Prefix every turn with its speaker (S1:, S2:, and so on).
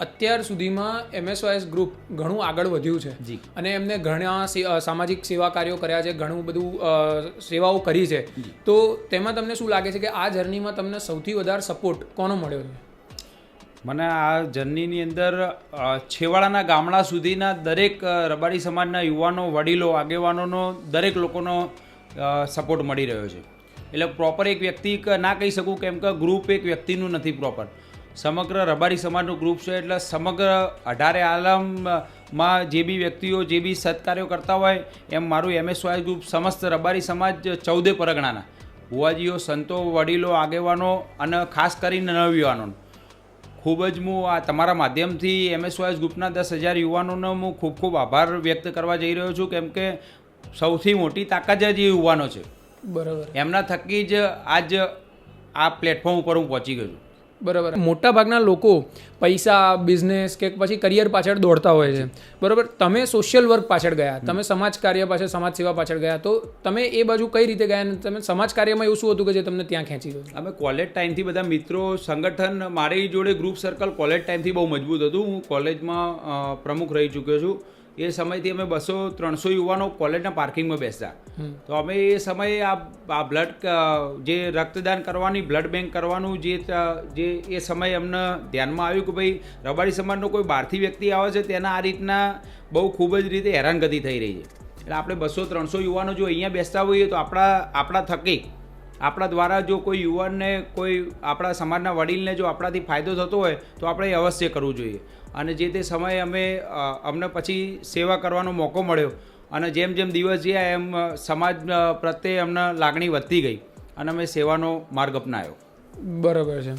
S1: અત્યાર સુધીમાં એમએસવાયએસ ગ્રુપ ઘણું આગળ વધ્યું છે
S2: જી.
S1: અને એમને ઘણા સામાજિક સેવા કાર્યો કર્યા છે, ઘણું બધું સેવાઓ કરી છે. તો તેમાં તમને શું લાગે છે કે આ જર્નીમાં તમને સૌથી વધારે સપોર્ટ કોનો મળ્યો છે?
S2: મને આ જર્નીની અંદર છેવાડાના ગામડા સુધીના દરેક રબારી સમાજના યુવાનો, વડીલો, આગેવાનોનો દરેક લોકોનો સપોર્ટ મળી રહ્યો છે. એટલે પ્રોપર એક વ્યક્તિ ના કહી શકું, કેમ કે ગ્રુપ એક વ્યક્તિનું નથી પ્રોપર, સમગ્ર રબારી સમાજનું ગ્રુપ છે. એટલે સમગ્ર 18 આલમમાં જે બી વ્યક્તિઓ જે બી સત્કાર્યો કરતા હોય, એમ મારું એમએસવાય ગ્રુપ સમસ્ત રબારી સમાજ 14 પરગણાના ભુવાજીઓ, સંતો, વડીલો, આગેવાનો અને ખાસ કરીને નવયુવાનો ખૂબ જ હું આ તમારા માધ્યમથી એમએસવાયએસ ગ્રુપના 10,000 યુવાનોનો હું ખૂબ ખૂબ આભાર વ્યક્ત કરવા જઈ રહ્યો છું, કેમ કે સૌથી મોટી તાકાત જ એ યુવાનો છે.
S1: બરાબર.
S2: એમના થકી જ આજ આ પ્લેટફોર્મ ઉપર હું પહોંચી ગયો છું.
S1: બરાબર. મોટા ભાગના લોકો પૈસા, બિઝનેસ કે પછી કરિયર પાછળ દોડતા હોય છે. બરાબર. તમે સોશિયલ વર્ક પાછળ ગયા, તમે સમાજ કાર્ય પાછળ, સમાજ સેવા પાછળ ગયા. તો તમે એ બાજુ કઈ રીતે ગયા અને તમે સમાજ કાર્યમાં એવું શું હતું કે જે તમને ત્યાં ખેંચી ગયું?
S2: અમે કોલેજ ટાઈમથી બધા મિત્રો, સંગઠન, મારી જોડે ગ્રુપ સર્કલ કોલેજ ટાઈમથી બહુ મજબૂત હતું. હું કોલેજમાં પ્રમુખ રહી ચૂક્યો છું. એ સમયથી અમે 200-300 યુવાનો કોલેજના પાર્કિંગમાં બેસતા. તો અમે એ સમયે આ બ્લડ જે રક્તદાન કરવાની, બ્લડ બેંક કરવાનું જે એ સમયે અમને ધ્યાનમાં આવ્યું કે ભાઈ રબારી સમાજનો કોઈ બહારથી વ્યક્તિ આવે છે, તેના આ રીતના બહુ ખૂબ જ રીતે હેરાનગતિ થઈ રહી છે. એટલે આપણે 200-300 યુવાનો જો અહીંયા બેસતા હોઈએ તો આપણા થકી, આપણા દ્વારા જો કોઈ યુવાનને, કોઈ આપણા સમાજના વડીલને જો આપણાથી ફાયદો થતો હોય તો આપણે એ અવશ્ય કરવું જોઈએ. અને જે તે સમયે અમને પછી સેવા કરવાનો મોકો મળ્યો અને જેમ જેમ દિવસ ગયા એમ સમાજ પ્રત્યે અમને લાગણી વધતી ગઈ અને અમે સેવાનો માર્ગ અપનાવ્યો.
S1: બરાબર છે.